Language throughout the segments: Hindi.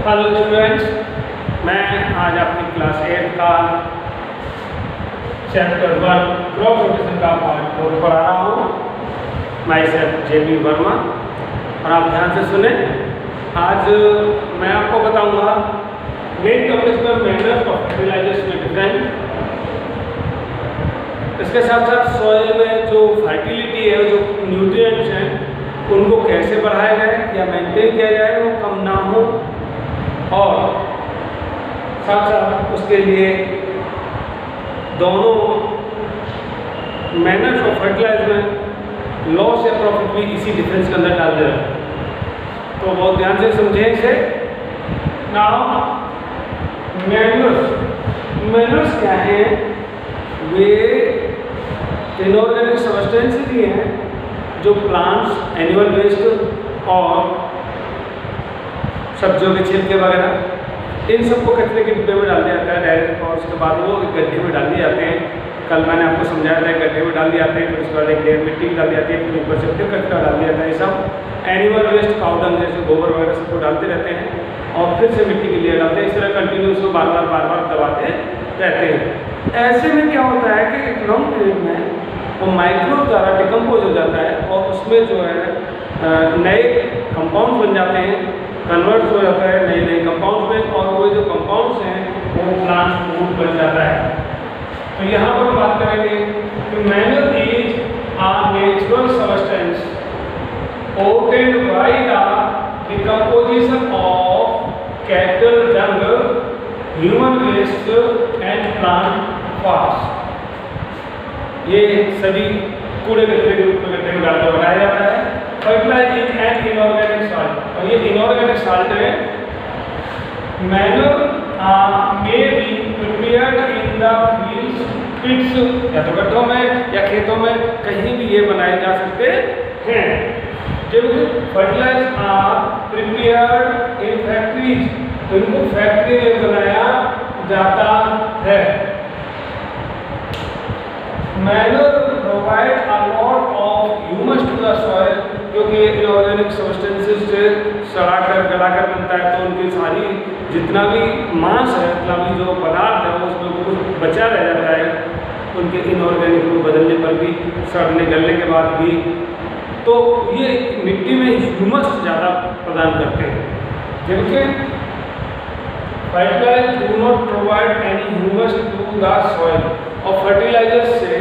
हेलो स्टूडेंट्स, मैं आज आपकी क्लास 8 का चैप्टर 1 क्रॉप रोटेशन का पार्ट 4 पढ़ा रहा हूँ। मैं सेल्फ JB वर्मा और आप ध्यान से सुने। आज मैं आपको बताऊंगा मेन टॉपिक्स में मेथड्स ऑफ फर्टिलाइजेशन में डिफरेंट। इसके साथ साथ सॉइल में जो फर्टिलिटी है, जो न्यूट्रिएंट्स हैं, उनको कैसे बढ़ाया जाए या मेंटेन किया जाए, वो कम ना हो, और साथ साथ उसके लिए दोनों मैनर्स ऑफ फर्टिलाइज में लॉस या प्रॉफिट भी इसी डिफरेंस के अंदर डाल दे रहे हैं। तो बहुत ध्यान से समझें इसे। नाउ मैनर्स क्या है? वे इनऑर्गेनिक सब्सटेंसेस ही हैं जो प्लांट्स, एनिमल वेस्ट और सब्जियों के छिलके वगैरह, इन सबको कचरे के डिब्बे में डाल दिया जाता है डायरेक्ट, और उसके बाद वो गड्ढे में डाल दिए जाते हैं। कल मैंने आपको समझाया था, गड्ढे में डाल दिए जाते हैं, फिर उसके बाद एक लेयर मिट्टी डाल दी जाती है, फिर ऊपर से फिर कचरा डाल दिया जाता है। ये सब एनिमल वेस्ट, काऊ डंग जैसे गोबर वगैरह सबको डालते रहते हैं और फिर से मिट्टी की लेयर डालते हैं। इस तरह कंटिन्यू उसको बार बार दबाते रहते हैं। ऐसे में क्या होता है कि एक लॉन्ग पीरियड में वो माइक्रो द्वारा डिकम्पोज हो जाता है और उसमें जो है नए कंपाउंड बन जाते हैं, कन्वर्ट हो जाता है नए कंपाउंड में, और वो जो कंपाउंड्स हैं वो प्लांट फूड बन जाता है। तो यहाँ पर हम बात करेंगे कि manner is a natural substance obtained by the decomposition of cattle dung, human waste and plant parts। ये सभी कूड़े कचरे के रूप में गड्ढे में डालकर बनाया जाता है। Fertilise is an inorganic salt, और ये इनऑर्गेनिक सॉल्ट है। Manure may be prepared in the fields, pits, या तो गड्ढों में या खेतों में, कहीं भी ये बनाए जा सकते हैं। जब fertilise are prepared in factories, तो इनको फैक्ट्री में बनाया जाता है। Manure provide a lot of humus to the soil, क्योंकि इनऑर्गेनिक सब्सटेंसेस से सड़ाकर गलाकर बनता है, तो उनकी सारी जितना भी मांस है, जितना भी जो पदार्थ है, उसमें कुछ बचा रह जाता है उनके इनऑर्गेनिक रूप बदलने पर भी, सड़ने गलने के बाद भी। तो ये मिट्टी में ह्यूमस ज़्यादा प्रदान करते हैं, जबकि fertilizer do not provide any humus to the soil, और फर्टिलाइजर से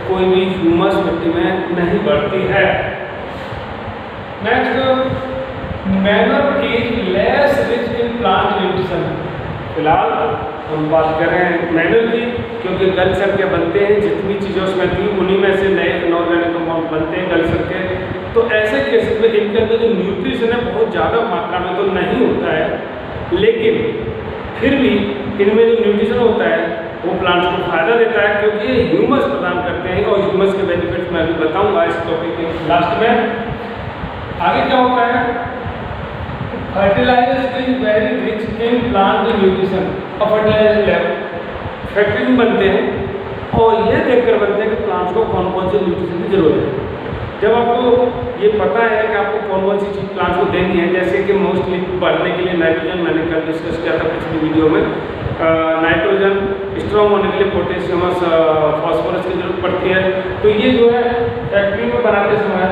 कोई भी ह्यूमस मिट्टी में नहीं बढ़ती है। Next, manure is less rich in plant nutrition. फिलहाल हम बात कर रहे हैं मैनर की, क्योंकि गल सड़ के बनते हैं, जितनी चीज़ें उसमें थी उन्हीं में से नए इनऑर्गेनिक कंपाउंड बनते हैं गल सड़ के। तो ऐसे केसेस में इनके अंदर जो न्यूट्रिशन है बहुत ज़्यादा मात्रा में तो नहीं होता है, लेकिन फिर भी इनमें जो न्यूट्रिशन होता है वो प्लांट्स को फायदा देता है, क्योंकि ये ह्यूमस प्रदान करते हैं, और ह्यूमस के बेनिफिट्स मैं अभी बताऊंगा इस टॉपिक के लास्ट में। आगे क्या होता है? Fertilizers is very rich in plant nutrition, और फर्टिलाइजर लैब फैक्ट्री में बनते हैं और ये देखकर बनते हैं कि प्लांट्स को कौन कौन से न्यूट्रिशन की जरूरत है। जब आपको ये पता है कि आपको कौन कौन सी चीज़ प्लांट्स को देनी है, जैसे कि मोस्टली बढ़ने के लिए नाइट्रोजन, मैंने कल डिस्कस किया था पिछली वीडियो में, नाइट्रोजन, स्ट्रॉन्ग होने के लिए पोटेशियम और फॉस्फोरस की जरूरत पड़ती है। तो ये जो है फैक्ट्री में बनाते समय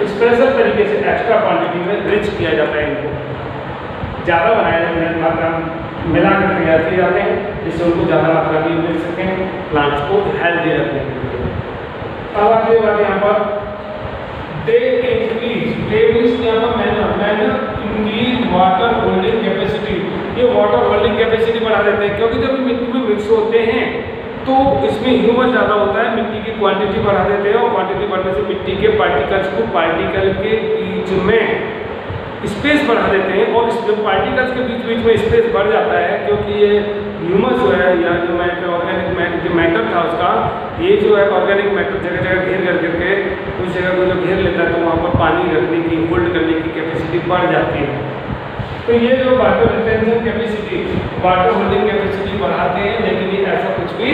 स्पेशल तरीके से एक्स्ट्रा क्वांटिटी में रिच किया जाता है, इनको ज़्यादा बनाया जाता है, मात्रा मिला कर तैयार किए जाते हैं, जिससे उनको ज़्यादा मात्रा में मिल सकें, प्लांट्स को हेल्दी रखने के लिए। अब आगे बात यहाँ पर दे इंक्रीज, यहाँ पर manner increase water holding capacity. ये वाटर होल्डिंग कैपेसिटी बढ़ा देते हैं, क्योंकि जब मिट्टी में मिक्स होते हैं तो इसमें ह्यूमस ज़्यादा होता है, मिट्टी की क्वांटिटी बढ़ा देते हैं, और क्वांटिटी बढ़ने से मिट्टी के पार्टिकल्स को पार्टिकल के बीच में स्पेस बढ़ा देते हैं, और इस पार्टिकल्स के बीच में स्पेस बढ़ जाता है, क्योंकि ये ह्यूमस जो है या जो ऑर्गेनिक जो मैटर था उसका, ये जो है ऑर्गेनिक मैटर जगह जगह घेर कर करके उस जगह को जो घेर लेता है, तो वहाँ पर पानी रखने की, होल्ड करने की कैपेसिटी बढ़ जाती है। तो ये जो water retention capacity, water holding capacity बढ़ाते हैं, लेकिन ये ऐसा कुछ भी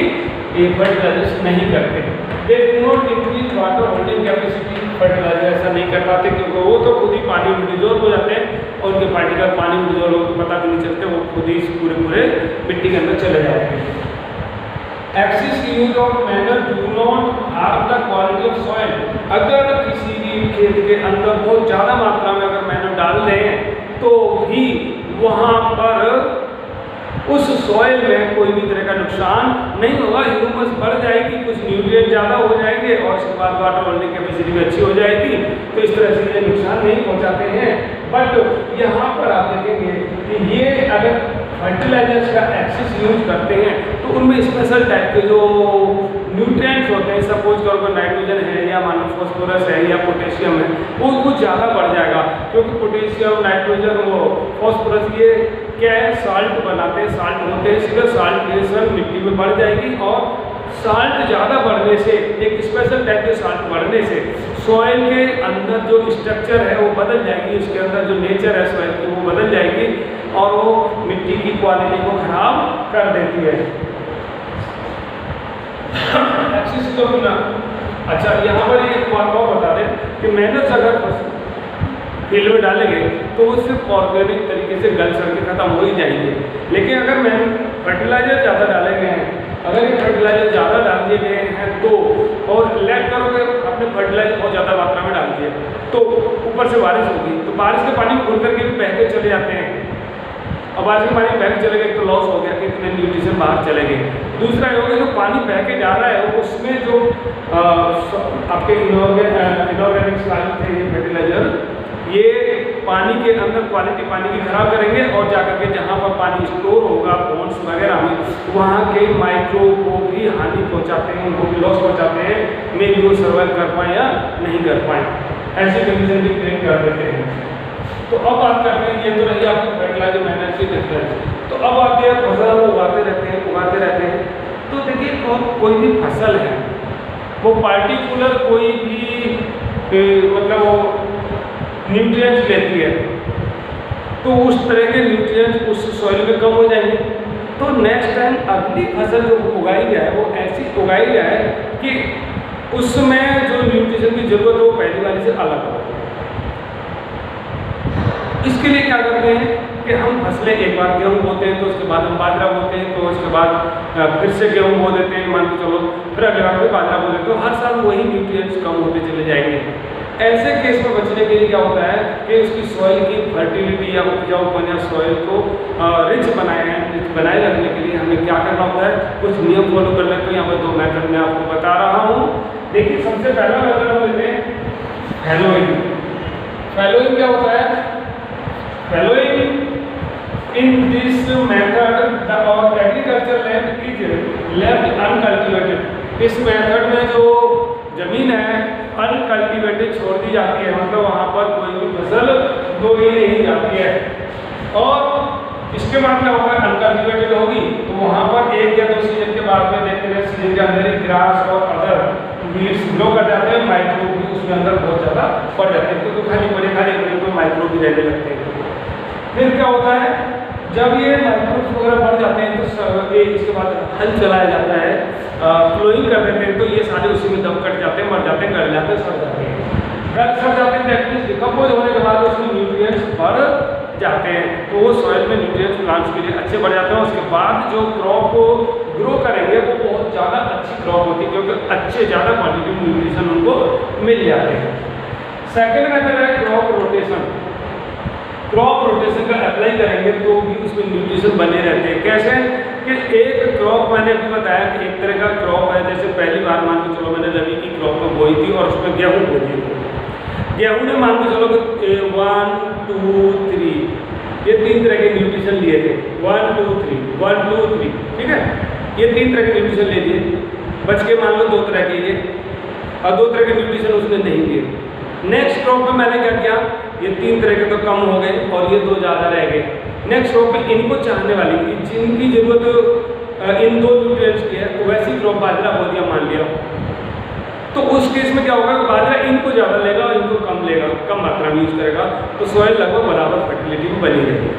ये फर्टिलाइजर्स नहीं करते। They do not increase water holding capacity, fertilizer ऐसा नहीं कर पाते क्योंकि वो तो खुद ही पानी में डिजोल्व हो जाते हैं और उनके पार्टिकल पानी में डिजोल्व हो तो पता भी नहीं चलते, वो खुद ही पूरे मिट्टी के अंदर चले जाते हैं। Axis use of manner do not harm the quality of soil, अगर किसी भी खेत के अंदर बहुत ज़्यादा मात्रा में अगर मैनर डाल दें तो भी वहाँ पर उस सॉइल में कोई भी तरह का नुकसान नहीं होगा। ह्यूमस बढ़ जाएगी, कुछ न्यूट्रिएंट ज़्यादा हो जाएंगे और उसके बाद वाटर होल्डिंग कैपेसिटी भी अच्छी हो जाएगी, तो इस तरह से ये नुकसान नहीं पहुँचाते हैं। बट यहाँ पर आप देखेंगे कि ये अगर फर्टिलाइजर्स का एक्सेस यूज करते हैं तो उनमें स्पेशल टाइप के जो न्यूट्रिएंट्स होते हैं, सपोज करो नाइट्रोजन है या मान लो फॉस्फोरस है या पोटेशियम है, वो कुछ ज़्यादा बढ़ जाएगा क्योंकि पोटेशियम, नाइट्रोजन, वो फॉस्फोरस ये क्या है, साल्ट बनाते हैं, साल्ट होते हैं, सीधे साल्टेशन मिट्टी में बढ़ जाएगी और साल्ट ज़्यादा बढ़ने से, एक स्पेशल टाइप के साल्ट बढ़ने से सॉइल के अंदर जो स्ट्रक्चर है वो बदल जाएगी, उसके अंदर जो नेचर है सॉइल की वो बदल जाएगी और वो मिट्टी की क्वालिटी को खराब कर देती है। अच्छा, यहाँ पर एक बात और बता दें कि मेहनत अगर फील्ड में डालेंगे तो वो सिर्फ ऑर्गेनिक तरीके से गल सड़ के खत्म हो ही जाएंगे, लेकिन अगर फर्टिलाइजर ज़्यादा डाले गए हैं, अगर ये फर्टिलाइजर ज़्यादा डाल दिए गए हैं तो और लेट करोगे अपने फर्टिलाइजर बहुत ज़्यादा मात्रा में डाल दिए तो ऊपर से बारिश होगी तो बारिश के पानी में घुल करके भी बह के चले जाते हैं और बारिश के पानी में बह के चले गए तो लॉस हो गया कि इतने न्यूट्रिशन बाहर चले गए। दूसरा ये होगा जो पानी बह के जा रहा है उसमें जो आपके इनऑर्गेनिक सॉइल थे ये फर्टिलाइजर, ये पानी के अंदर क्वालिटी पानी की खराब करेंगे और जाकर के जहाँ पर पानी स्टोर होगा पोन्स वगैरह में वहाँ के माइक्रो को भी हानि पहुँचाते हैं, उनको भी लॉस पहुँचाते हैं, मे भी वो सर्वाइव कर पाएँ या नहीं कर पाएँ, ऐसी कंडीशन भी क्रिएट कर देते हैं। तो अब बात करते हैं, ये तो रही आपकी फर्टिलाइजर मैनेज की डिफरेंस। तो अब आते हैं फसल उगाते रहते हैं। तो देखिए कोई भी फसल है वो पार्टिकुलर कोई भी मतलब वो न्यूट्रिएंट्स लेती है तो उस तरह के न्यूट्रिएंट्स उस सॉइल में कम हो जाएंगे, तो नेक्स्ट टाइम अगली फसल जो उगाई जाए वो ऐसी उगाई जाए कि उसमें जो न्यूट्रिशन की जरूरत हो पहली वाली से अलग हो। इसके लिए क्या करते हैं कि हम फसलें एक बार गेहूँ बोते हैं तो उसके बाद हम बाजरा बोते हैं, तो उसके बाद फिर से गेहूँ बो देते हैं, मान के चलो फिर अगले बार फिर बाजरा बो देते हैं, तो हर साल वही न्यूट्रिएंट्स कम होते चले जाएंगे। ऐसे केस में बचने के लिए क्या होता है कि उसकी सॉइल की फर्टिलिटी या उपजाऊपन या सॉइल को रिच बनाए रखने के लिए हमें क्या करना होता है, कुछ नियम फॉलो कर लेते हैं। यहाँ पर 2 मेथड मैं आपको बता रहा हूँ। देखिए सबसे पहला मेथड हम लेते हैं फैलोइंग। फैलोइंग क्या होता है? Fallowing in this method the agriculture land is left uncultivated. इस मेथड में जो जमीन है अनकल्टिवेटेड छोड़ दी जाती है, मतलब वहाँ पर कोई भी फसल बोई नहीं जाती है। और इसके बाद क्या होगा, अनकल्टिवेटेड होगी तो वहाँ पर 1 या 2 सीजन के बाद में देखते हैं सीजन के अंदर ही ग्रास और अदर वीड्स ग्रो कर जाते हैं, माइक्रो भी उसके अंदर बहुत ज़्यादा बढ़ जाते हैं क्योंकि खाली पड़े तो माइक्रो भी रहने लगते हैं। फिर क्या होता है, जब ये माइक्रोब्स वगैरह बढ़ जाते हैं तो ये इसके बाद हल चलाया जाता है, फ्लोइंग कर देते हैं, तो ये सारे उसी में दम कट जाते हैं, मर जाते हैं, गल जाते हैं, सड़ जाते हैं। सड़ जाते हैं दैट मीन्स डिकम्पोज होने के बाद उसमें न्यूट्रिएंट्स बढ़ जाते हैं, तो वो सॉइल में न्यूट्रिएंट्स प्लांट्स के लिए अच्छे बढ़ जाते हैं। उसके बाद जो क्रॉप को ग्रो करेंगे वो बहुत ज़्यादा अच्छी क्रॉप होती है क्योंकि अच्छे ज़्यादा क्वान्टिटी में न्यूट्रिशन उनको मिल जाते हैं। सेकेंड मेथड है क्रॉप रोटेशन। क्रॉप रोटेशन का अप्लाई करेंगे तो भी उसमें न्यूट्रिशन बने रहते हैं। कैसे कि एक क्रॉप मैंने अभी बताया कि एक तरह का क्रॉप है, जैसे पहली बार मान के चलो मैंने रबी की क्रॉप में बोई थी और उसमें गेहूँ बो दी। गेहूँ ने मान के चलो कि 1 2 3 ये 3 तरह के न्यूट्रिशन लिए थे, 1 2 3 1 2 3, ठीक है, ये 3 तरह के न्यूट्रिशन ले लिए, बच के मान लो 2 तरह के ये और 2 तरह के न्यूट्रिशन उसने नहीं लिए। नेक्स्ट क्रॉप में मैंने क्या किया, ये 3 तरह के तो कम हो गए और ये 2 ज़्यादा रह गए। नेक्स्ट क्रॉप में इनको चाहने वाली जिनकी जरूरत इन 2 न्यूट्रिएंट्स की है वैसी क्रॉप बाजरा बो दिया मान लिया, तो उस केस में क्या होगा, बाजरा इनको ज़्यादा लेगा और इनको कम लेगा, कम मात्रा में यूज़ करेगा, तो सॉइल लगभग बराबर फर्टिलिटी में बनी रहेगी।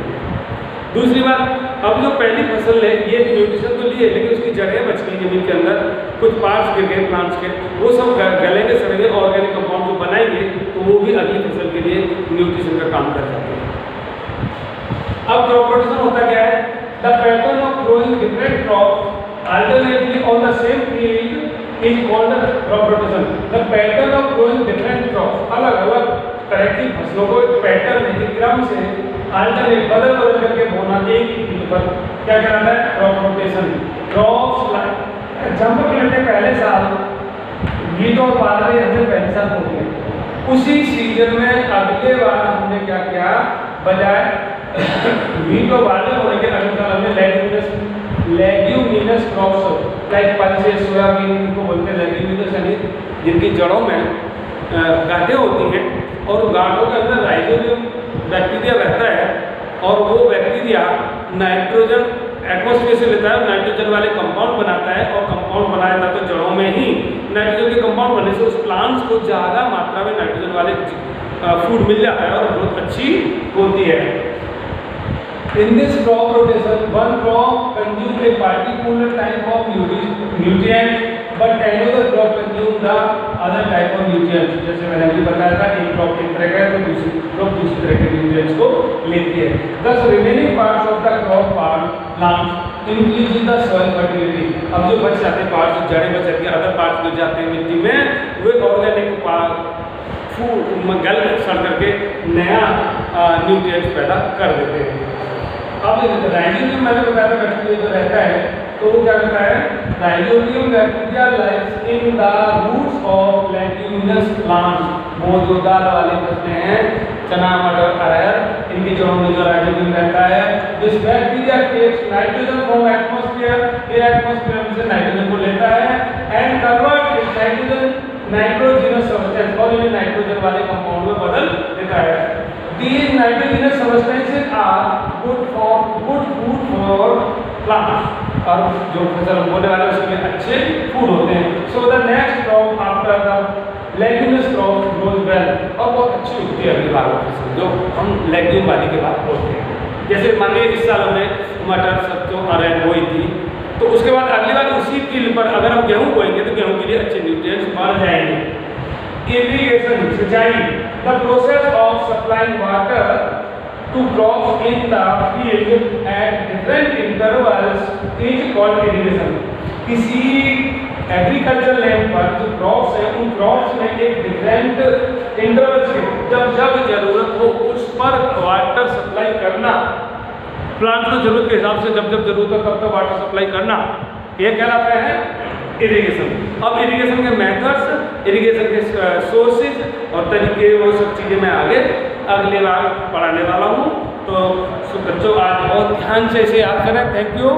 दूसरी बात अब जो पहली फसल है ये न्यूट्रिशन तो लिए, लेकिन उसकी जड़ें बच गई जमीन के अंदर, कुछ पार्ट्स गिर गए प्लांट्स के, वो सब गलेंगे सड़ेंगे, ऑर्गेनिक कंपाउंड जो बनाएंगे तो वो भी अगली फसल के लिए न्यूट्रिशन का काम कर जाते हैं। अब क्रॉप रोटेशन होता क्या है? The pattern of growing different crop alternately on the same field is called crop rotation. The pattern of growing different crop, अलग अलग तरह की फसलों को एक पैटर्न है, क्रम से अल्टरनेट बदल बदल करके बोना एक ही फील्ड पर, क्या कहलाता है? Crop rotation. क्रॉप्स जब हम लेते पहले साल वीट और बाजरे हमने पहले साल बो दिए, उसी सीजन में अगले बार हमने क्या किया, बजाय वीट और बाजरे होने के अगले साल हमने leguminous crops like pulses, soybean को बोलते हैं लेग्यूमिनस, यानी जिनकी जड़ों में गांठें होती हैं और गांठों के अंदर राइजोबियम बैक्टीरिया रहता है, और वो बैक्टीरिया नाइट्रोजन एटमॉस्फेयर से लेता है, नाइट्रोजन वाले कंपाउंड बनाता है, और कंपाउंड बनाया जाता है जड़ों में ही। नाइट्रोजन के कंपाउंड बनने से उस प्लांट्स को ज़्यादा मात्रा में नाइट्रोजन वाले फूड मिल जाता है और ग्रोथ अच्छी होती है। In this crop rotation, one crop consumes a particular type of nutrient, but another crop consumes the other type of nutrients. जैसे मैंने अभी बताया था, एक crop एक तरह का है तो दूसरी crop दूसरी तरह के nutrients को लेती है। Thus, remaining parts of the crop plants increase the soil fertility. अब जो बच जाते हैं parts, जड़ें बच जाती हैं, other parts गिर जाते हैं मिट्टी में, वे organic फूड गल सड़ करके नया न्यूट्रिएंट्स पैदा कर देते हैं। अब राइजोबियम मैंने बताया था बैक्टीरिया जो रहता है, तो वो क्या करता है? Rhizobium bacteria lives in the roots of leguminous plants. वो जो दाल वाले फसलें हैं, चना, मटर, अरहर, इनकी जड़ों में जो राइजोबियम रहता है, this bacteria takes nitrogen from atmosphere, ये एटमॉस्फेयर से नाइट्रोजन को लेता है and convert it nitrogen nitrogenous substance, और इन्हें नाइट्रोजन वाले कंपाउंड में बदल देता है। These nitrogenous substances are good food for plants, और जो फसल बोने वाले उसमें अच्छे फूड होते हैं। So the next crop after the leguminous crop grows well, और बहुत अच्छी उगती है अगली बार फसल, जो हम लेग्यूम वाली के बाद बोलते हैं। जैसे मान लीजिए इस साल हमने मटर, सरसों, अरहर बोई थी, तो उसके बाद अगली बार उसी फील्ड पर अगर हम गेहूँ बोएंगे तो गेहूँ के लिए अच्छे न्यूट्रिएंट्स बढ़ जाएंगे। Irrigation, सिंचाई, the process of supplying water to crops in the field at different intervals is called irrigation. किसी एग्रीकल्चर लैंड पर जो क्रॉप्स है, उन क्रॉप्स में एक डिफरेंट इंटरवल्स के जब जब जरूरत हो उस पर वाटर सप्लाई करना, प्लांट को जरूरत के हिसाब से जब जब जरूरत हो तब तक वाटर सप्लाई करना, ये कहलाता है इरिगेशन। अब इरिगेशन के मेथड्स, इरिगेशन के सोर्सेज और तरीके, वो सब चीज़ें मैं आगे अगले बार पढ़ाने वाला हूँ। तो बच्चों आज बहुत ध्यान से इसे याद करें। Thank you.